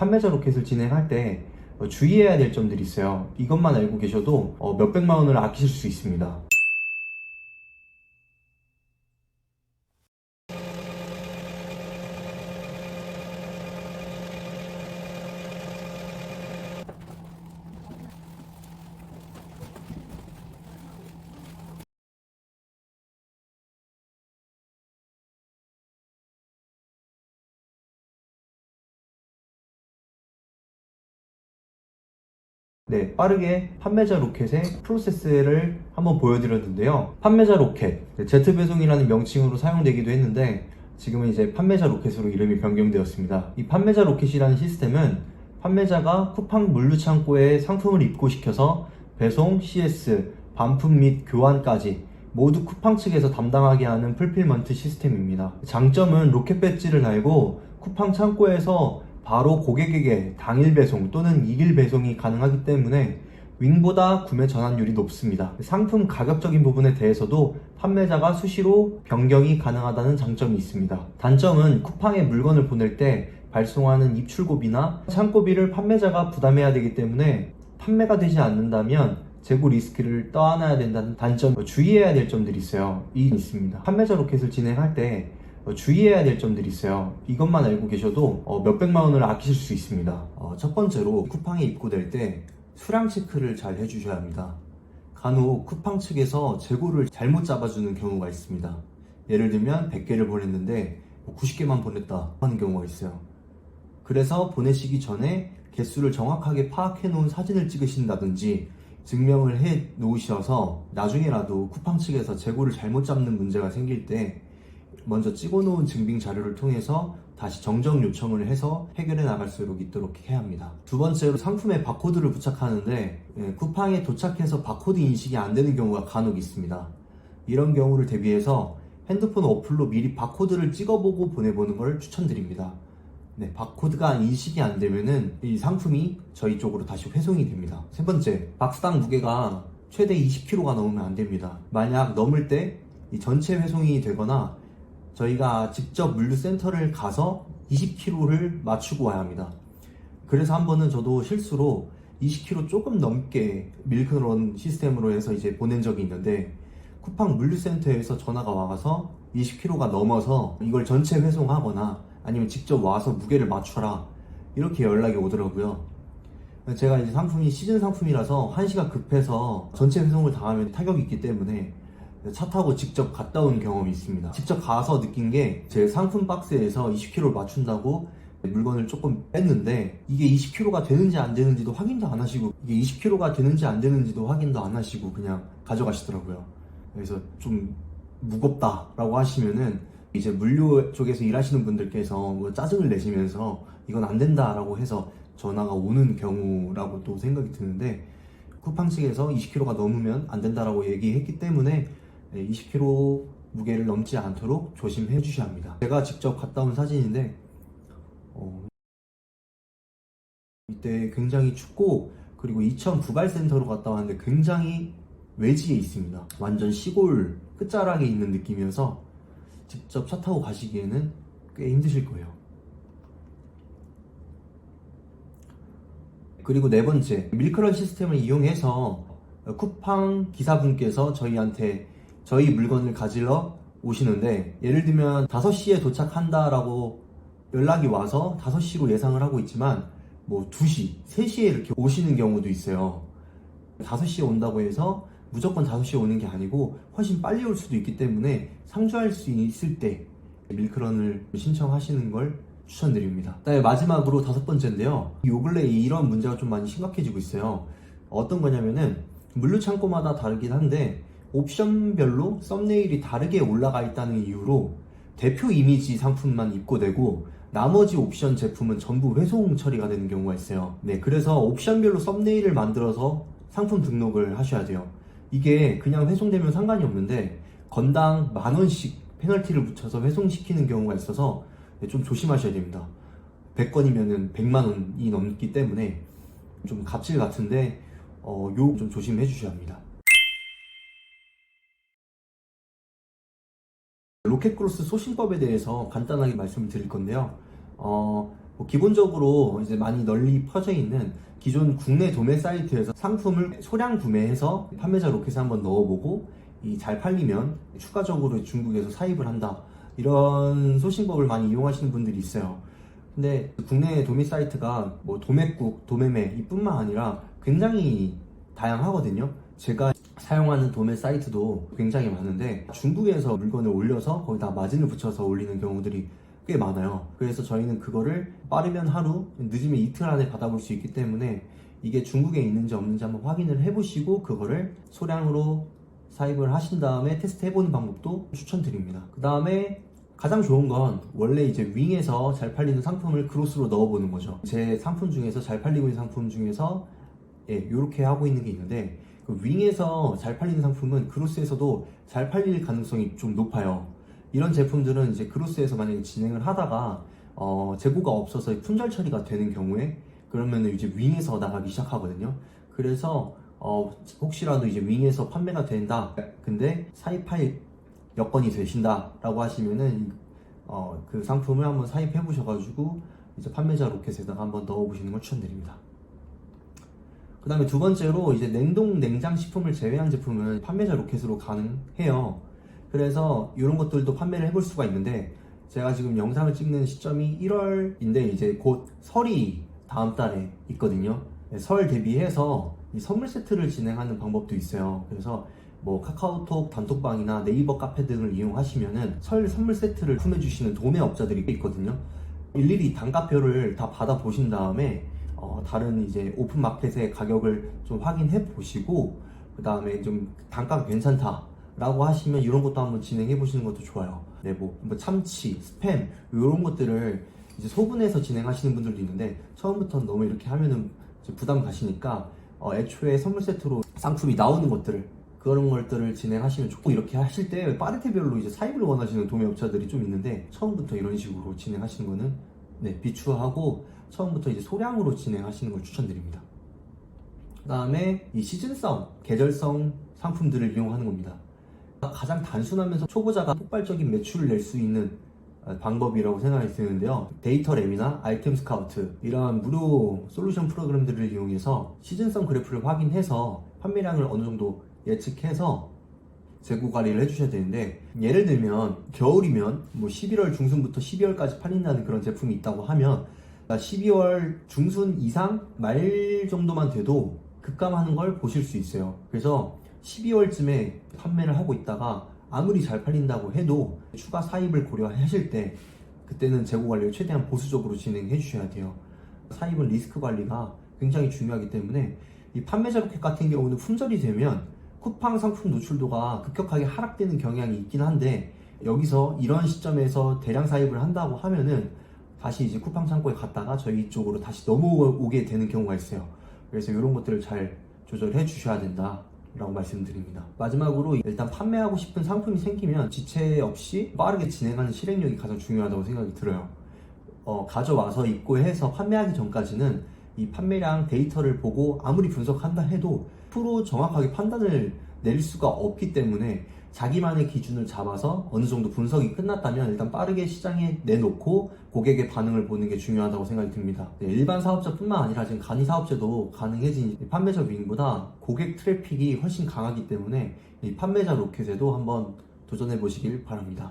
판매자 로켓을 진행할 때 주의해야 될 점들이 있어요. 이것만 알고 계셔도 몇백만 원을 아끼실 수 있습니다. 네, 빠르게 판매자 로켓의 프로세스를 한번 보여드렸는데요. 판매자 로켓, Z 배송이라는 명칭으로 사용되기도 했는데 지금은 이제 판매자 로켓으로 이름이 변경되었습니다. 이 판매자 로켓이라는 시스템은 판매자가 쿠팡 물류창고에 상품을 입고시켜서 배송, CS, 반품 및 교환까지 모두 쿠팡 측에서 담당하게 하는 풀필먼트 시스템입니다. 장점은 로켓 배지를 달고 쿠팡 창고에서 바로 고객에게 당일 배송 또는 2일 배송이 가능하기 때문에 윙보다 구매 전환율이 높습니다. 상품 가격적인 부분에 대해서도 판매자가 수시로 변경이 가능하다는 장점이 있습니다. 단점은 쿠팡에 물건을 보낼 때 발송하는 입출고비나 창고비를 판매자가 부담해야 되기 때문에 판매가 되지 않는다면 재고 리스크를 떠안아야 된다는 단점, 주의해야 될 점들이 있어요. 있습니다. 판매자 로켓을 진행할 때 주의해야 될 점들이 있어요. 이것만 알고 계셔도 몇백만 원을 아끼실 수 있습니다. 첫 번째로 쿠팡에 입고될 때 수량 체크를 잘 해주셔야 합니다. 간혹 쿠팡 측에서 재고를 잘못 잡아주는 경우가 있습니다. 예를 들면 100개를 보냈는데 90개만 보냈다 하는 경우가 있어요. 그래서 보내시기 전에 개수를 정확하게 파악해 놓은 사진을 찍으신다든지 증명을 해 놓으셔서 나중에라도 쿠팡 측에서 재고를 잘못 잡는 문제가 생길 때 먼저 찍어놓은 증빙 자료를 통해서 다시 정정 요청을 해서 해결해 나갈 수 있도록 해야 합니다. 두 번째로 상품에 바코드를 부착하는데 쿠팡에 도착해서 바코드 인식이 안 되는 경우가 간혹 있습니다. 이런 경우를 대비해서 핸드폰 어플로 미리 바코드를 찍어보고 보내보는 걸 추천드립니다. 네, 바코드가 인식이 안 되면은 이 상품이 저희 쪽으로 다시 회송이 됩니다. 세 번째, 박스당 무게가 최대 20kg가 넘으면 안 됩니다. 만약 넘을 때 이 전체 회송이 되거나 저희가 직접 물류센터를 가서 20kg를 맞추고 와야 합니다. 그래서 한 번은 저도 실수로 20kg 조금 넘게 밀크런 시스템으로 해서 이제 보낸 적이 있는데 쿠팡 물류센터에서 전화가 와서 20kg가 넘어서 이걸 전체 회송하거나 아니면 직접 와서 무게를 맞춰라 이렇게 연락이 오더라고요. 제가 이제 상품이 시즌 상품이라서 한시가 급해서 전체 회송을 당하면 타격이 있기 때문에 차 타고 직접 갔다 온 경험이 있습니다. 직접 가서 느낀 게 제 상품 박스에서 20kg를 맞춘다고 물건을 조금 뺐는데 이게 20kg가 되는지 안 되는지도 확인도 안 하시고 이게 20kg가 되는지 안 되는지도 확인도 안 하시고 그냥 가져가시더라고요. 그래서 좀 무겁다라고 하시면은 이제 물류 쪽에서 일하시는 분들께서 뭐 짜증을 내시면서 이건 안 된다라고 해서 전화가 오는 경우라고 또 생각이 드는데 쿠팡 측에서 20kg가 넘으면 안 된다라고 얘기했기 때문에 20kg 무게를 넘지 않도록 조심해 주셔야 합니다. 제가 직접 갔다 온 사진인데 이때 굉장히 춥고 그리고 이천 부발센터로 갔다 왔는데 굉장히 외지에 있습니다. 완전 시골 끝자락에 있는 느낌이어서 직접 차 타고 가시기에는 꽤 힘드실 거예요. 그리고 네 번째, 밀크런 시스템을 이용해서 쿠팡 기사분께서 저희한테 저희 물건을 가지러 오시는데 예를 들면 5시에 도착한다라고 연락이 와서 5시로 예상을 하고 있지만 뭐 2시, 3시에 이렇게 오시는 경우도 있어요. 5시에 온다고 해서 무조건 5시에 오는 게 아니고 훨씬 빨리 올 수도 있기 때문에 상주할 수 있을 때 밀크런을 신청하시는 걸 추천드립니다. 그다음에 마지막으로 5번째인데요. 요 근래 이런 문제가 좀 많이 심각해지고 있어요. 어떤 거냐면은 물류 창고마다 다르긴 한데 옵션별로 썸네일이 다르게 올라가 있다는 이유로 대표 이미지 상품만 입고되고 나머지 옵션 제품은 전부 회송 처리가 되는 경우가 있어요. 네, 그래서 옵션별로 썸네일을 만들어서 상품 등록을 하셔야 돼요. 이게 그냥 회송되면 상관이 없는데 건당 10,000원씩 페널티를 붙여서 회송시키는 경우가 있어서 좀 조심하셔야 됩니다. 100건이면은 100만원이 넘기 때문에 좀 갑질 같은데 요 좀 조심해 주셔야 합니다. 로켓크로스 소신법에 대해서 간단하게 말씀을 드릴 건데요. 기본적으로 이제 많이 널리 퍼져 있는 기존 국내 도매 사이트에서 상품을 소량 구매해서 판매자 로켓에 한번 넣어보고 잘 팔리면 추가적으로 중국에서 사입을 한다, 이런 소싱법을 많이 이용하시는 분들이 있어요. 근데 국내 도매 사이트가 뭐 도매국, 도매매 이뿐만 아니라 굉장히 다양하거든요. 제가 사용하는 도매 사이트도 굉장히 많은데 중국에서 물건을 올려서 거기다 마진을 붙여서 올리는 경우들이 꽤 많아요. 그래서 저희는 그거를 빠르면 하루, 늦으면 이틀 안에 받아볼 수 있기 때문에 이게 중국에 있는지 없는지 한번 확인을 해보시고 그거를 소량으로 사입을 하신 다음에 테스트 해보는 방법도 추천드립니다. 그 다음에 가장 좋은 건 원래 이제 윙에서 잘 팔리는 상품을 크로스로 넣어보는 거죠. 제 상품 중에서 잘 팔리고 있는 상품 중에서 이렇게 하고 있는 게 있는데, 그 윙에서 잘 팔리는 상품은 크로스에서도 잘 팔릴 가능성이 좀 높아요. 이런 제품들은 이제 크로스에서 만약에 진행을 하다가 재고가 없어서 품절 처리가 되는 경우에 그러면 이제 윙에서 나가기 시작하거든요. 그래서 혹시라도 이제 윙에서 판매가 된다, 근데 사입할 여건이 되신다 라고 하시면은 그 상품을 한번 사입해 보셔가지고 이제 판매자 로켓에다가 한번 넣어 보시는 걸 추천드립니다. 그 다음에 두 번째로 이제 냉동 냉장 식품을 제외한 제품은 판매자 로켓으로 가능해요. 그래서 이런 것들도 판매를 해볼 수가 있는데, 제가 지금 영상을 찍는 시점이 1월인데 이제 곧 설이 다음 달에 있거든요. 설 대비해서 이 선물 세트를 진행하는 방법도 있어요. 그래서 뭐 카카오톡 단톡방이나 네이버 카페 등을 이용하시면은 설 선물 세트를 품해주시는 도매업자들이 있거든요. 일일이 단가표를 다 받아보신 다음에 다른 이제 오픈마켓의 가격을 좀 확인해 보시고 그 다음에 좀 단가가 괜찮다 라고 하시면 이런 것도 한번 진행해 보시는 것도 좋아요. 네, 뭐 참치, 스팸 이런 것들을 이제 소분해서 진행하시는 분들도 있는데 처음부터 너무 이렇게 하면은 부담 가시니까 애초에 선물 세트로 상품이 나오는 것들을, 그런 것들을 진행하시면 좋고, 이렇게 하실 때 파리테별로 이제 사입을 원하시는 도매업자들이 좀 있는데 처음부터 이런 식으로 진행하시는 거는 비추하고 처음부터 이제 소량으로 진행하시는 걸 추천드립니다. 그 다음에 이 시즌성, 계절성 상품들을 이용하는 겁니다. 가장 단순하면서 초보자가 폭발적인 매출을 낼 수 있는 방법이라고 생각이 드는데요. 데이터랩이나 아이템 스카우트 이러한 무료 솔루션 프로그램들을 이용해서 시즌성 그래프를 확인해서 판매량을 어느 정도 예측해서 재고 관리를 해주셔야 되는데, 예를 들면 겨울이면 뭐 11월 중순부터 12월까지 팔린다는 그런 제품이 있다고 하면 12월 중순 이상 말 정도만 돼도 급감하는 걸 보실 수 있어요. 그래서 12월쯤에 판매를 하고 있다가 아무리 잘 팔린다고 해도 추가 사입을 고려하실 때 그때는 재고 관리를 최대한 보수적으로 진행해 주셔야 돼요. 사입은 리스크 관리가 굉장히 중요하기 때문에 이 판매자 로켓 같은 경우는 품절이 되면 쿠팡 상품 노출도가 급격하게 하락되는 경향이 있긴 한데, 여기서 이런 시점에서 대량 사입을 한다고 하면은 다시 이제 쿠팡 창고에 갔다가 저희 쪽으로 다시 넘어오게 되는 경우가 있어요. 그래서 이런 것들을 잘 조절해 주셔야 된다 라고 말씀드립니다. 마지막으로 일단 판매하고 싶은 상품이 생기면 지체 없이 빠르게 진행하는 실행력이 가장 중요하다고 생각이 들어요. 가져와서 입고해서 판매하기 전까지는 이 판매량 데이터를 보고 아무리 분석한다 해도 프로 정확하게 판단을 내릴 수가 없기 때문에 자기만의 기준을 잡아서 어느 정도 분석이 끝났다면 일단 빠르게 시장에 내놓고 고객의 반응을 보는 게 중요하다고 생각이 듭니다. 일반 사업자뿐만 아니라 지금 간이 사업자도 가능해진 판매자 윙보다 고객 트래픽이 훨씬 강하기 때문에 이 판매자 로켓에도 한번 도전해 보시길 바랍니다.